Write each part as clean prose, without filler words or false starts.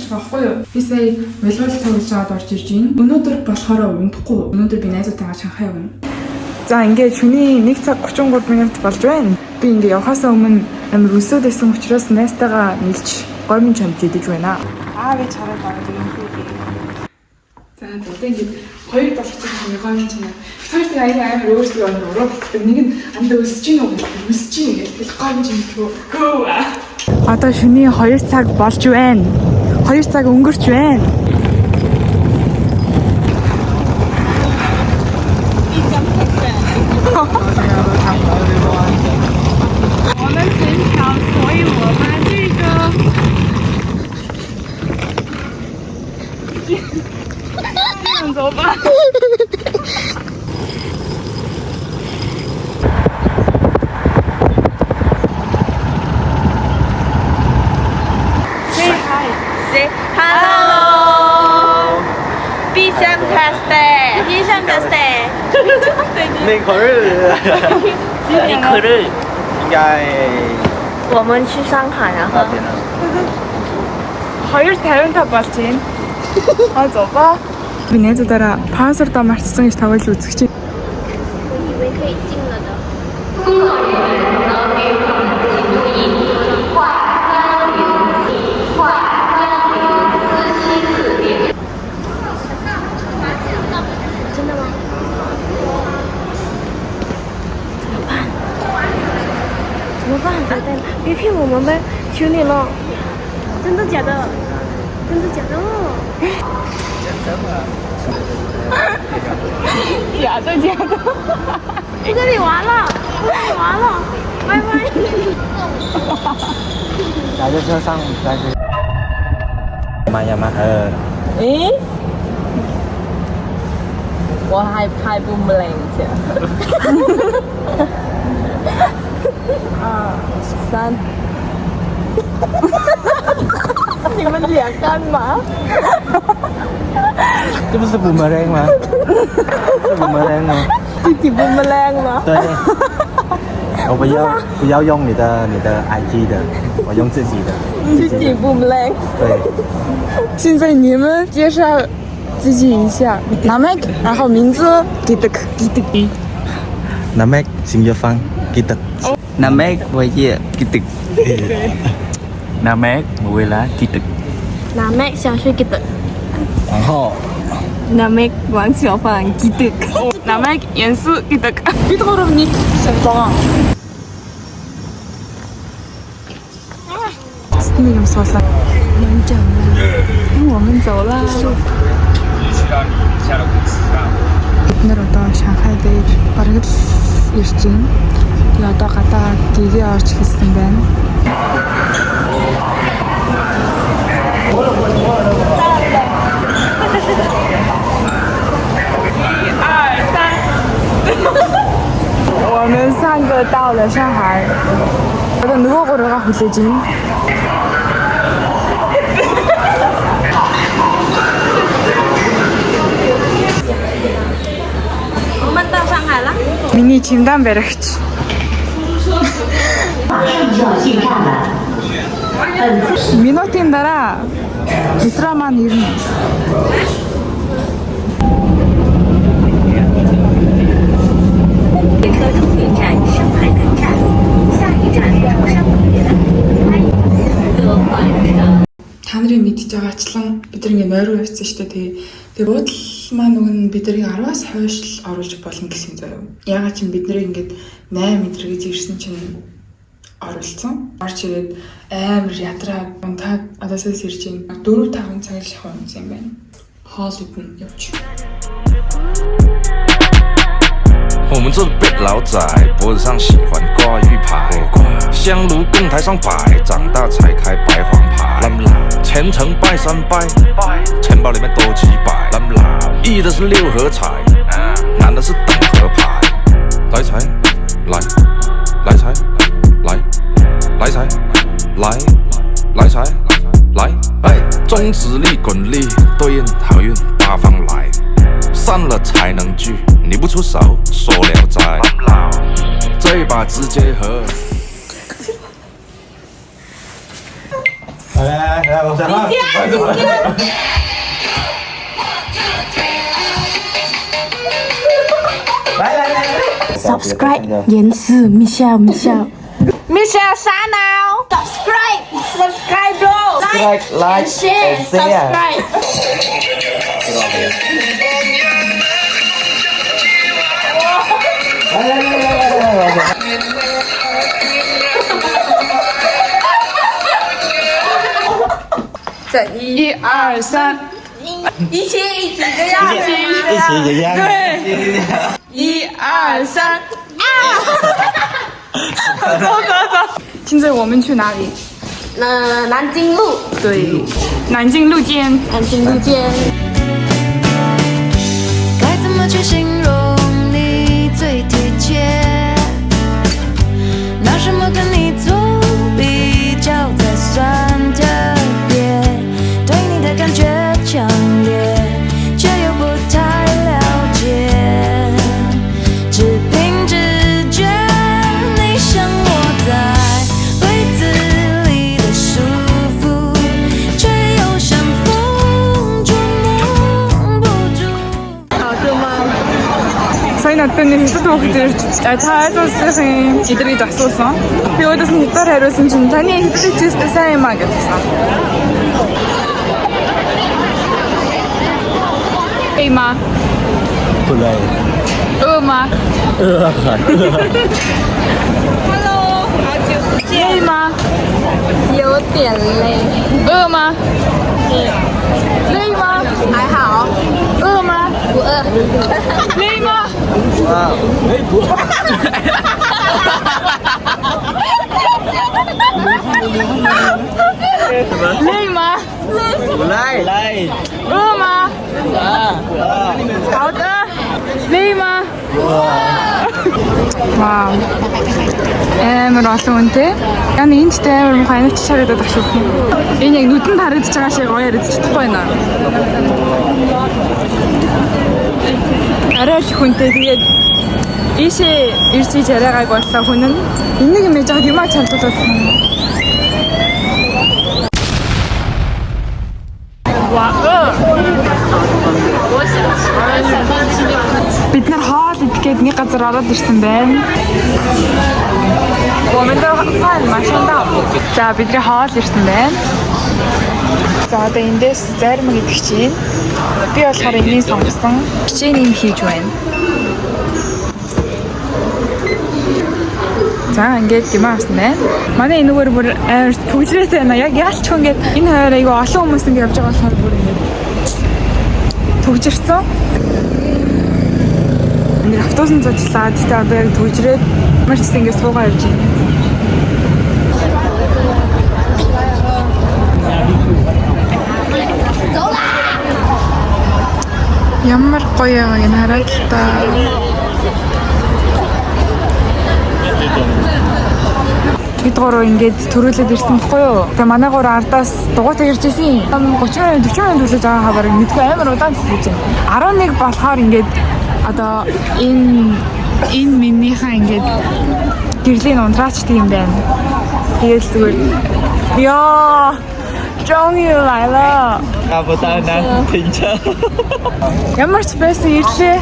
байхгүй юу? Би сая волейбол тоглож аваад орж ирж байна. Өнөөдөр болохоор унтахгүй. Өнөөдөр би найзуудтайгаа Шанхай явна. За ингээд шөнийн 1 цаг 33 минут болж байна. Би ингээд явахаасаа өмнө амар өсөөд байсан учраас найзтайгаа нийлж гомин чамд идэж байна. Гэж хараад байгаа юм би. За тэгээд ингээд хоёр болгочихсон гомин чамаа. Хоёрт амар өөрсдөө уруу битдэг. Нэг нь андаа өсөж гин үү? Өсөж гин гэдэг гомин чам тгөө. Одоо шөнийн 2 цаг болж байна. 2 цаг өнгөрч байна. Say hello. 비상 테스트. 비상 테스트. 那可是，你可是应该我们去上海然后那边的。 2:50 болж байна.走吧. Би найзуудаараа пассвордоо мартсан гэж тавиал үзэх чинь. 我以为可以进了的。真的吗？怎么办？别骗我们呗！求你了！真的假的？真的假的？假的！不跟你玩了，拜拜。来这车上，来这。อย่ามา我还拍不美去。2、3。你们俩干嘛？这不是补门铃吗？是补门铃吗？自己不美吗？对。我不要用你的 IG 的，我用自己的。自己不美。对。现在你们介绍自己一下，Namek，然后名字Gitek。Namek Sinjafang Gitek。Namek Boye Gitek。Namek Boela Gitek。Namek 小学给的。然后。Namek 王小芳 Gitek。Namek Yansu Gitek。Бид гурав нэг байгаа. Нэг юм суулаа. 我们走了。Бид нэр одоо Шанхай дээр бараг л ирж байна. Тэгээ одоо гадаа гээгээ орж хэлсэн байна.我们3个到了上海. Одоо нөгөө гурваа хүлээж байна. 我们到上海了。 Миний чемодан баригч. Минутын дараа метро маань ирнэ. Та нарын мэдж байгаачлан бид нэг нойроо явцсан шүү дээ. Тэгээ буудал маань нөгөө нь бид нарыг 10-аас хойш л оруулж болно гэсэн заяа. Ягаад ч бид нарыг ингээд 8 метр гэж ирсэн чинь оруулсан. Орч ирээд амар ядраа та одоо сая ирж байна. 4-5 цаг л шахав юм байна. Хоол идэн явчих. 我们这辈老仔脖子上喜欢挂玉牌，香炉供台上摆，长大才开白黄牌。虔诚拜3拜，钱包里面多几百。一的是6合彩，男的是等合牌。来财，来财，来财，来财，来，中指力滚力，对应好运八方来。散了才能聚，你不出手，说了斋。这把直接和。Subscribe 严丝 Michelle Michelle 啥呢 subscribe bro like share and share. subscribe 这1、2、3，一起这样一起一样。对，1、2、3，走走走。现在我们去哪里？南京路对，南京路见。该怎么去形容你最贴切？拿什么跟你做比较才算特别？对你的感觉强烈，却又不太了解。只凭直觉，你像我在柜子里的束缚，却又像风捉摸不住。 Сайн надад нэг хэсэг хүүхдээр та айлуулсан эдрийг асуусан. Би өөдөөс нь хятаар хариулсан чинь таны хэдүүлэг чийстэй сайн юм аа гэсэн. Эй ма. 不累。饿吗 Hello 好久不见累吗有点累饿吗累吗还好饿吗不饿累吗哇，不。累吗不累。饿吗好的累吗Вау. Амар олон үнэтэй. Яг энд ч амар мухай нэг шараад байх шүү. Энэ яг нүдэнд харагдаж байгаа шиг гоё яриад чадахгүй байна. Арай их хүнтэй тэгээд ийшээ ирж яриагааг боллоо хүн нь. Энийг юм яаж юмаа чалдуулаад байна. Бид нар хоол идэх гээд нэг газар ороод ирсэн байна. За бидний хоол ирсэн байна. За одоо эндээс зарим идэх чинь. Би болохоор энийг сонгосон. Хичээнийг хийж байна. За ингээд юм аасан байна. Манай энэ нөгөө бүр амар төвлөрөөтэй байна. Яг яалч хүн ингээд энэ хоёр айгүй олон хүмүүс ингээд явж байгаа болохоор бүр ингээд төвжирсэн. Ингээд автобусын цоцлаад тэ одоо яг төвжрээд маш их ингээд суугаа явж байна. Ямар гоё яг энэ хараад л та. Бидгороо ингээд төрүүлээд ирсэн баггүй юу? Тэгээ манай гур ардаас дугуйтай ирж ирсэн. 30 40 минут төлөж байгаа хабарыг мэдгүй амар удаан төлөж байна. 11 болохоор ингээд одоо энэ минийхаа ингээд гэрлийн унтраачдаг юм байна. Тэгээд зүгээр яа终于来了. 看不到呢，停车。 Ямар ч байсан ирлээ.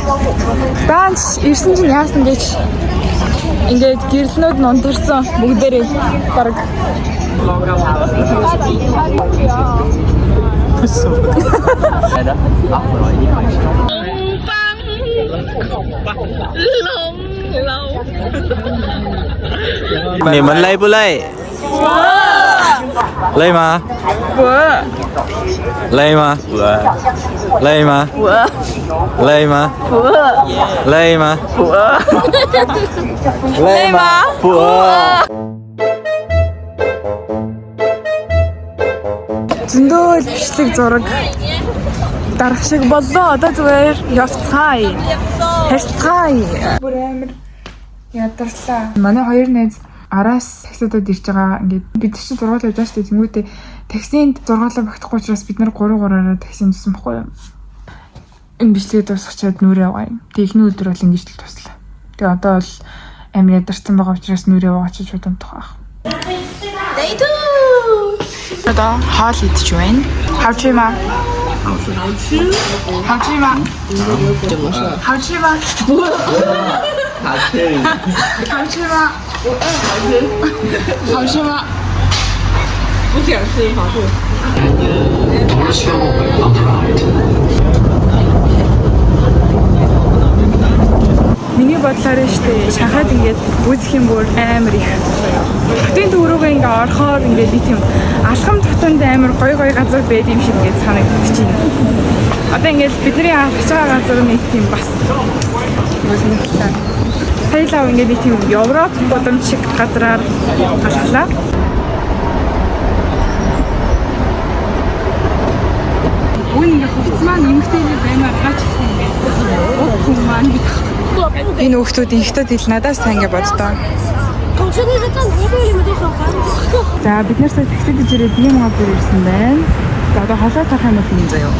Даанч ирсэн чинь яасан гэж ингээд гэрлнүүд нь унтарсан бүгдээрээ баг.你们累不累？累吗？不累吗？不。累吗？不累吗？不累吗？不累吗？不。 зөндөө бичлэг зураг дарах шиг боллоо. Одоо зүгээр явцгаая. Харьцгаая. Бүр амар ядарлаа. Манай хоёр найз араас таксидад ирж байгаа. Ингээд бид чинь зургал явж байгаа шүү дээ. Тэнгүүтээ таксинд зургалаа багтахгүй учраас бид нар 3-3-аараа таксинд тусан байхгүй юу? Энэ бичлэгээ дуусгачаад нүрээ яваа юм. Тэг ихний өдөр бол ингэж л туслаа. Тэгээ одоо бол амар ядарсан байгаа учраас нүрээ яваач шууд унтах байх. Day 2 Одоо хоол идэж байна. Хавч юм аа? Хавч юм аа? Хавч юм аа?好吃吗？好吃吗？不想吃，好吃。Миний бодлоор нь штэ Шанхайд ингээд үзэх юм бол амар их. Хотын төв рүүгээ ингээд орохоор ингээд би тийм алхам татварт амар гоё газар байд юм шиг ингээд санагдчих чинь. Одоо ингээд бидний авч байгаа газар нэг тийм бас сонирхолтой. Саялаа ингээд нэг тийм Европ бодомж шиг газраар алхлаа. Үн ингээд хувцс маань эмгтээний баймаар гачсан ингээд. Хүн маань гэдэг. Энэ хүүхдүүдийн ихтэд ил надаас сайн гэж боддоо. За бид нар сая таксид иж ирээд ийм газар ирсэн байна. За одоо халаа цах юм уу юм заяа.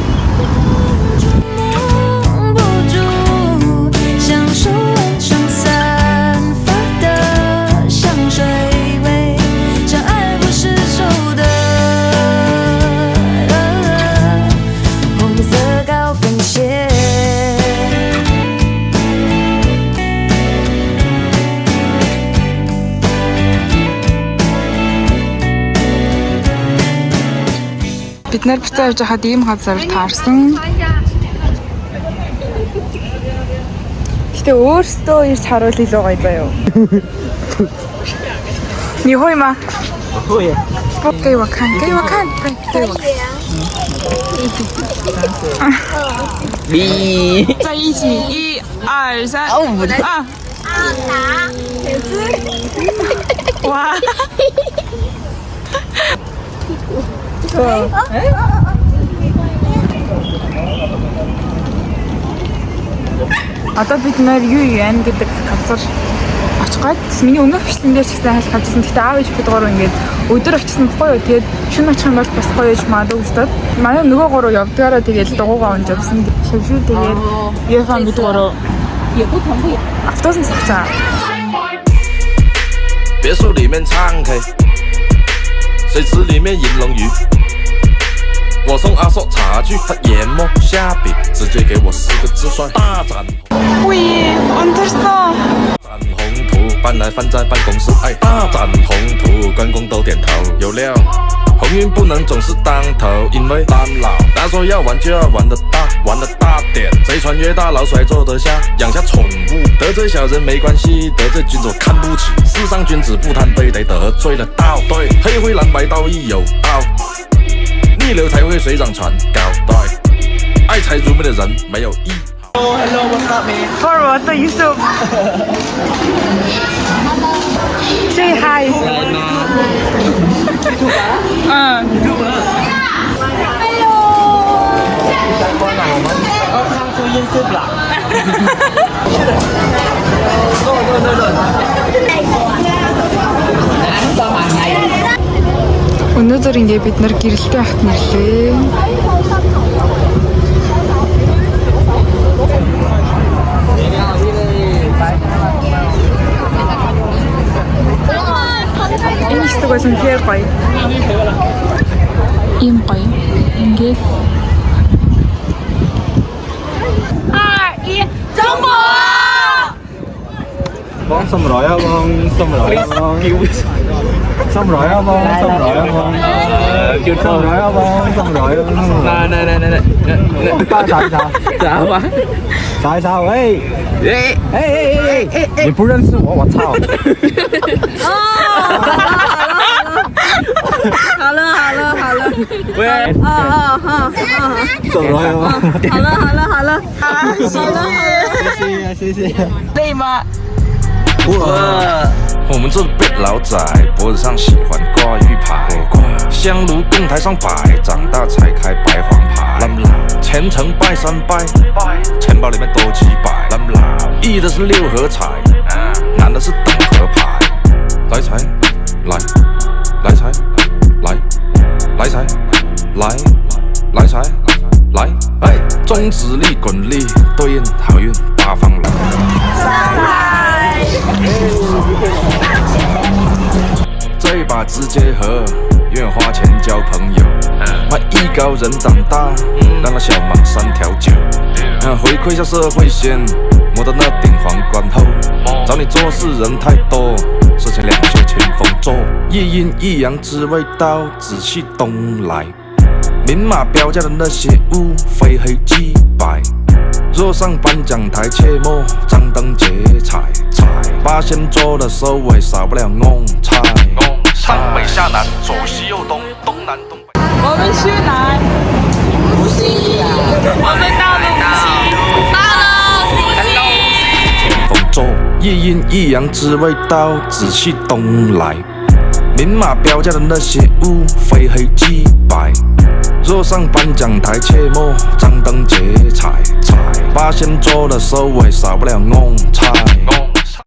бид нар буцаа явж хаад ийм газар таарсан. Гэтэ өөртөө ирж харуул илүү гоё заяа. Ни хой ма. Хой. Окей, вакан. Окей, вакан. Би. 在一起，1、2、3。哦，不对。啊。哇。Одоо бид нэр юу яан гэдэг газар очих гээд миний өмнөх бичлэн дээр ч гэсэн хайлт авчихсан. Гэхдээ аав ээж бид гурав ингээд өдөр очсон байхгүй юу. Тэгээд шөнө очих юм бол бас гоё ээж мадаа үстэд. Манай нөгөө гурав явдгаараа тэгээд дугуугаа онж явсан. Шавшгүй тэгээд яфан бид гурав автобус сахчаа. 别墅里面唱 K， 水池里面饮龙鱼。我送阿硕茶具，他研磨下笔，直接给我4个字算大展。喂，understand。展宏图搬来放在办公室，哎，大展宏图，员工都点头。有料，鸿运不能总是当头，因为当老。他说要玩就要玩得大，玩得大点。贼船越大，老鼠还坐得下，养下宠物。得罪小人没关系，得罪君主看不起。世上君子不贪杯，得得罪了道。对，黑灰蓝白道义有道。 逆流才会水涨船高，对，爱财如命的人没有义。Hello, what's up, man? For what you so? Say hi. YouTuber. Hello. 刚刚出音速啦。Өнөөдөр ингээ бид нар гэрэлтэй ахт нэрлээ. Энэ хэсэг бол үнэхээр гоё. Ийм гоё. Ингээ 2、1，中国！ Bóng xong rồi á bóng, xong rồi á bóng. Xong rồi á bóng, xong rồi á bóng. Xong rồi á bóng, xong rồi á bóng. Này. Sao? Sao吧？sao？ 哎！你不认识我，我操！好了。喂。xong rồi á bóng. 好了。谢谢。累吗？ 我们这辈老仔脖子上喜欢挂玉牌，香炉供台上摆，长大才开白黄牌。前程拜3拜，钱包里面多几百。易的是6合彩，难的是等合牌。来财，来财，来财，来财，来，哎，中指力滚力对应好运八方来。这把直接和愿花钱交朋友，卖艺高人长大，让那小忙3条9，回馈下社会先，摸到那顶皇冠后，找你做事人太多，事情两袖清风做，一阴一阳只为到仔细东来，明码标价的那些物非黑即白，若上颁奖台切莫张灯结彩，八仙桌的收尾少不了弄菜，上北下南左西右东，东南东北。我们去哪？无锡。我们到了无锡。到了无锡。风作一阴一阳之谓道，仔细东来，明码标价的那些物非黑即白，若上颁奖台切莫张灯结彩，八仙桌的收尾少不了弄菜。